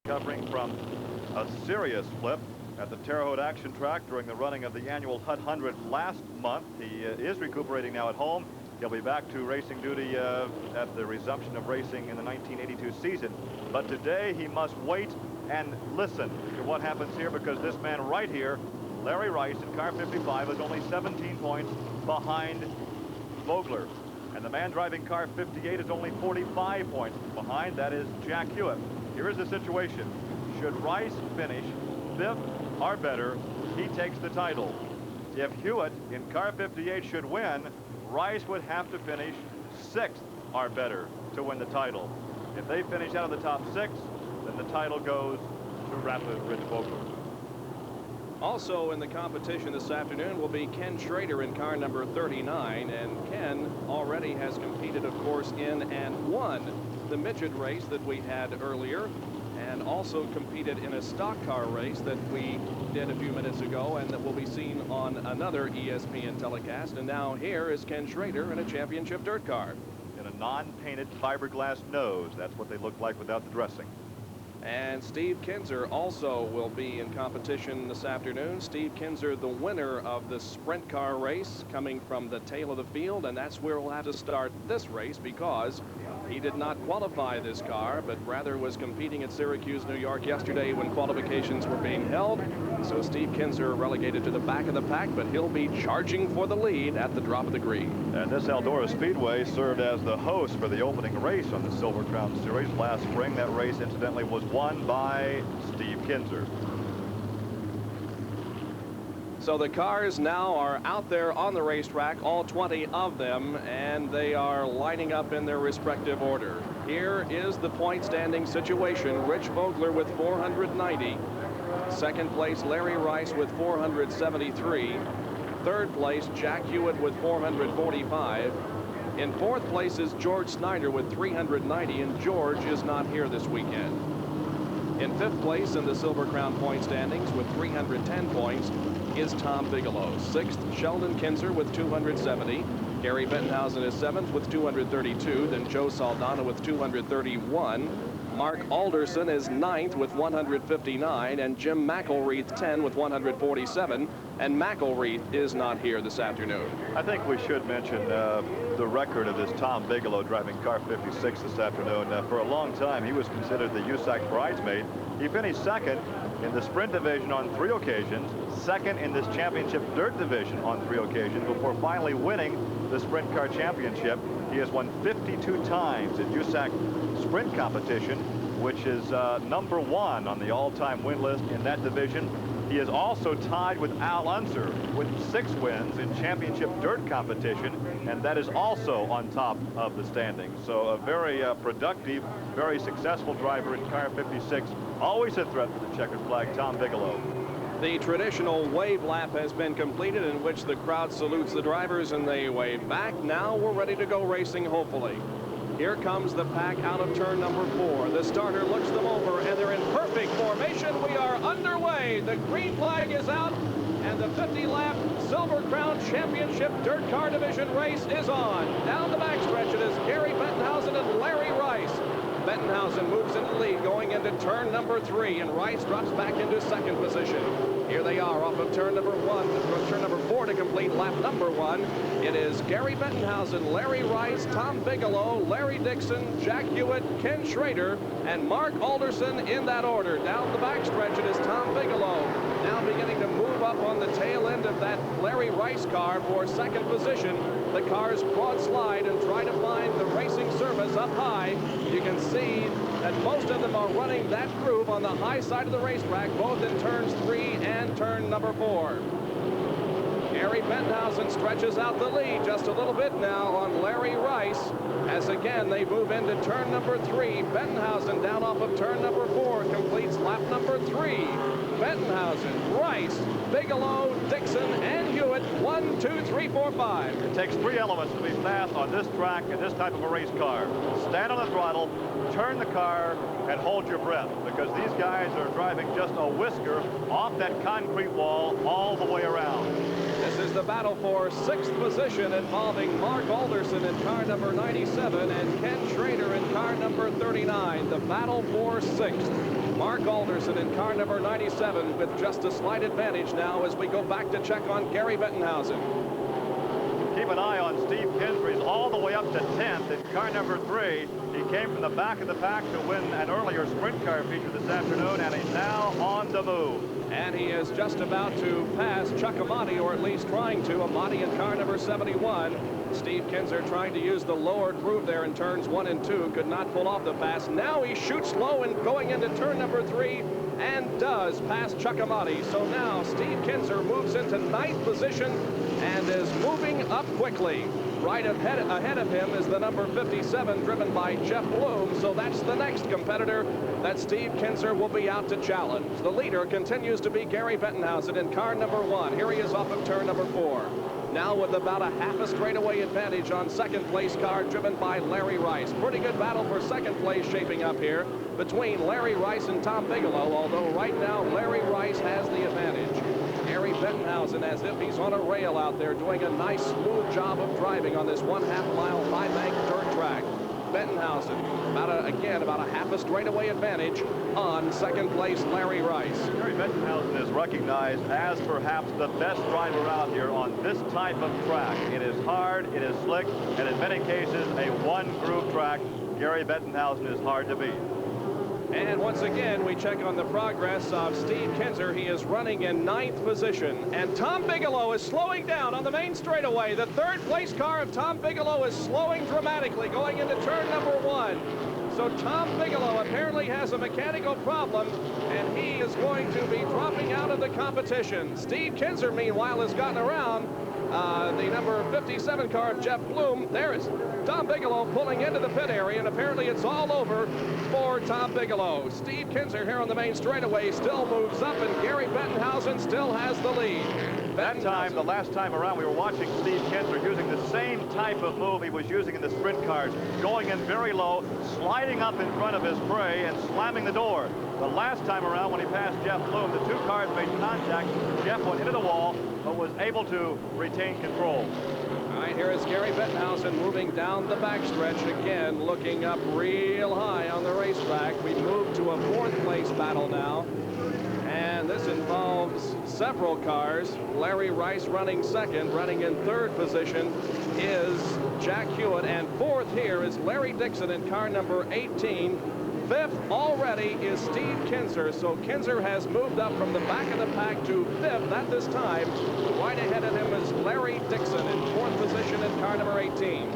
Recovering from a serious flip at the Terre Haute Action Track during the running of the annual Hut 100 last month. He is recuperating now at home. He'll be back to racing duty at the resumption of racing in the 1982 season. But today he must wait and listen to what happens here, because this man right here, Larry Rice in car 55, is only 17 points behind Vogler. And the man driving car 58 is only 45 points behind. That is Jack Hewitt. Here is the situation. Should Rice finish 5th or better, he takes the title. If Hewitt in car 58 should win, Rice would have to finish 6th or better to win the title. If they finish out of the top 6, then the title goes to Rapid Rich Vogler. Also in the competition this afternoon will be Ken Schrader in car number 39, and Ken already has competed, of course, in and won the midget race that we had earlier, and also competed in a stock car race that we did a few minutes ago and that will be seen on another ESPN telecast. And now here is Ken Schrader in a championship dirt car. In a non-painted fiberglass nose. That's what they look like without the dressing. And Steve Kinzer also will be in competition this afternoon. Steve Kinzer, the winner of the sprint car race, coming from the tail of the field, and that's where we'll have to start this race, because he did not qualify this car, but rather was competing at Syracuse, New York yesterday when qualifications were being held. So Steve Kinzer relegated to the back of the pack, but he'll be charging for the lead at the drop of the green. And this Eldora Speedway served as the host for the opening race on the Silver Crown Series last spring. That race, incidentally, was won by Steve Kinzer. So the cars now are out there on the racetrack, all 20 of them, and they are lining up in their respective order. Here is the point standing situation. Rich Vogler with 490. Second place, Larry Rice with 473. Third place, Jack Hewitt with 445. In fourth place is George Snyder with 390, and George is not here this weekend. In fifth place in the Silver Crown point standings with 310 points is Tom Bigelow. Sixth, Sheldon Kinzer with 270. Gary Bettenhausen is seventh with 232. Then Joe Saldana with 231. Mark Alderson is ninth with 159. And Jim McElreath 10 with 147. And McElreath is not here this afternoon. I think we should mention the record of this Tom Bigelow driving car 56 this afternoon. For a long time, he was considered the Usac bridesmaid. He finished second in the sprint division on 3 occasions, second in this championship dirt division on 3 occasions, before finally winning the sprint car championship. He has won 52 times in Usac sprint competition, which is number 1 on the all-time win list in that division. He is also tied with Al Unser with 6 wins in championship dirt competition, and that is also on top of the standings. So a very productive, very successful driver in car 56. Always a threat for the checkered flag, Tom Bigelow. The traditional wave lap has been completed, in which the crowd salutes the drivers and they wave back. Now we're ready to go racing, hopefully. Here comes the pack out of turn number 4. The starter looks them over, and they're in perfect formation. We are underway. The green flag is out, and the 50-lap Silver Crown Championship Dirt Car Division race is on. Down the backstretch, it is Gary Bettenhausen and Larry Rice. Bettenhausen moves into the lead going into turn number 3, and Rice drops back into second position. Here they are off of turn number 1, turn number 4 to complete lap number 1. It is Gary Bettenhausen, Larry Rice, Tom Bigelow, Larry Dixon, Jack Hewitt, Ken Schrader, and Mark Alderson in that order. Down the backstretch, it is Tom Bigelow, now beginning to move up on the tail end of that Larry Rice car for second position. The cars broad slide and try to find the racing surface up high. You can see that most of them are running that groove on the high side of the racetrack, both in turns 3 and turn number 4. Gary Bettenhausen stretches out the lead just a little bit now on Larry Rice, as again they move into turn number 3. Bettenhausen down off of turn number 4 completes lap number 3. Bettenhausen, Rice, Bigelow, Dixon, and Hewitt. 1, 2, 3, 4, 5. It takes 3 elements to be fast on this track in this type of a race car. Stand on the throttle, turn the car, and hold your breath, because these guys are driving just a whisker off that concrete wall all the way around. This is the battle for 6th position, involving Mark Alderson in car number 97 and Ken Schrader in car number 39. The battle for 6th. Mark Alderson in car number 97 with just a slight advantage now as we go back to check on Gary Bettenhausen. Keep an eye on Steve Kinser. He's all the way up to 10th in car number 3. He came from the back of the pack to win an earlier sprint car feature this afternoon, and he's now on the move. And he is just about to pass Chuck Amati, or at least trying to. Amati in car number 71. Steve Kinser trying to use the lowered groove there in turns 1 and 2. Could not pull off the pass. Now he shoots low and going into turn number 3 and does pass Chuck Amati. So now Steve Kinser moves into 9th position and is moving up quickly. Right ahead of him is the number 57 driven by Jeff Bloom. So that's the next competitor that Steve Kinser will be out to challenge. The leader continues to be Gary Bettenhausen in car number 1. Here he is off of turn number 4. Now with about a half a straightaway advantage on second place car driven by Larry Rice. Pretty good battle for second place shaping up here between Larry Rice and Tom Bigelow, although right now Larry Rice has the advantage. Gary Bettenhausen, as if he's on a rail out there, doing a nice smooth job of driving on this 1/2 mile high bank dirt track. Bettenhausen, about a half a straightaway advantage on second place Larry Rice. Gary Bettenhausen is recognized as perhaps the best driver out here on this type of track. It is hard, it is slick, and in many cases a one-groove track. Gary Bettenhausen is hard to beat. And once again, we check on the progress of Steve Kinser. He is running in 9th position. And Tom Bigelow is slowing down on the main straightaway. The third place car of Tom Bigelow is slowing dramatically going into turn number 1. So Tom Bigelow apparently has a mechanical problem, and he is going to be dropping out of the competition. Steve Kinser, meanwhile, has gotten around the number 57 car of Jeff Bloom. There is Tom Bigelow pulling into the pit area, and apparently it's all over for Tom Bigelow. Steve Kinser here on the main straightaway still moves up, and Gary Bettenhausen still has the lead. That time, the last time around, we were watching Steve Kinser using the same type of move he was using in the sprint cars, going in very low, sliding up in front of his prey, and slamming the door. The last time around, when he passed Jeff Bloom, the two cars made contact. Jeff went into the wall, but was able to retain control. All right, here is Gary Bettenhausen moving down the backstretch again, looking up real high on the racetrack. We move to a 4th place battle now. And this involves several cars. Larry Rice running second. Running in 3rd position is Jack Hewitt. And 4th here is Larry Dixon in car number 18. 5th already is Steve Kinser. So Kinser has moved up from the back of the pack to 5th at this time. Right ahead of him is Larry Dixon in 4th position in car number 18.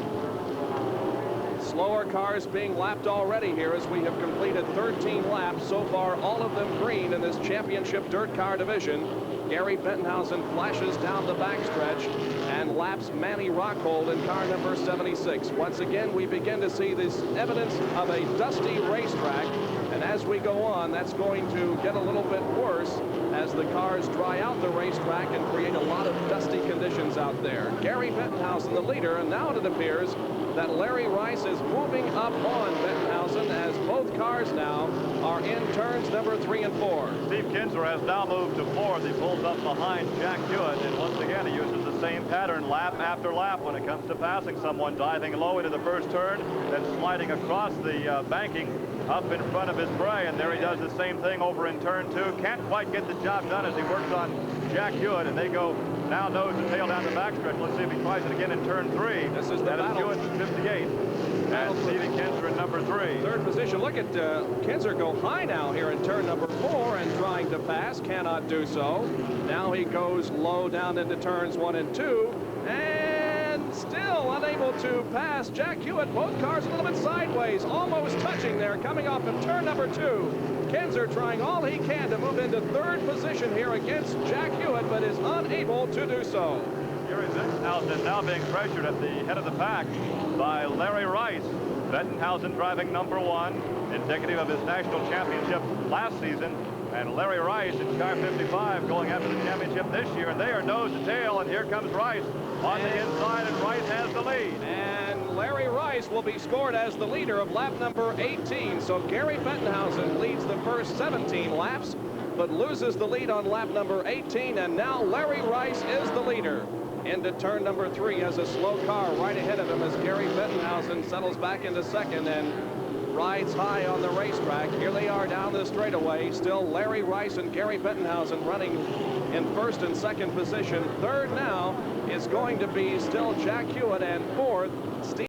Slower cars being lapped already here as we have completed 13 laps. So far, all of them green in this championship dirt car division. Gary Bettenhausen flashes down the backstretch and laps Manny Rockhold in car number 76. Once again, we begin to see this evidence of a dusty racetrack. And as we go on, that's going to get a little bit worse as the cars dry out the racetrack and create a lot of dusty conditions out there. Gary Bettenhausen, the leader, and now it appears that Larry Rice is moving up on Bettenhausen as both cars now are in turns number 3 and 4. Steve Kinser has now moved to 4th. He pulls up behind Jack Hewitt, and once again he uses the same pattern lap after lap when it comes to passing someone, diving low into the first turn, then sliding across the banking up in front of his prey, and there he does the same thing over in turn 2. Can't quite get the job done as he works on Jack Hewitt, and they go now nose to tail down the backstretch. Let's see if he tries it again in turn 3. This is the battle. Hewitt in 58. And Stevie Kinser in number 3. 3rd position. Look at Kinser go high now here in turn number 4 and trying to pass. Cannot do so. Now he goes low down into turns 1 and 2. And still unable to pass Jack Hewitt. Both cars a little bit sideways. Almost touching there coming off of turn number 2. Kinser trying all he can to move into 3rd position here against Jack Hewitt, but is unable to do so. Gary Bettenhausen now being pressured at the head of the pack by Larry Rice. Bettenhausen driving number 1, indicative of his national championship last season. And Larry Rice in car 55 going after the championship this year. And they are nose to tail, and here comes Rice on the inside, and Rice has the lead. And Larry Rice will be scored as the leader of lap number 18. So Gary Bettenhausen leads the first 17 laps, but loses the lead on lap number 18. And now Larry Rice is the leader. Into turn number 3 as a slow car right ahead of him as Gary Bettenhausen settles back into 2nd. And rides high on the racetrack. Here they are down the straightaway. Still Larry Rice and Gary Bettenhausen running in first and second position. Third now is going to be still Jack Hewitt, and fourth, Steve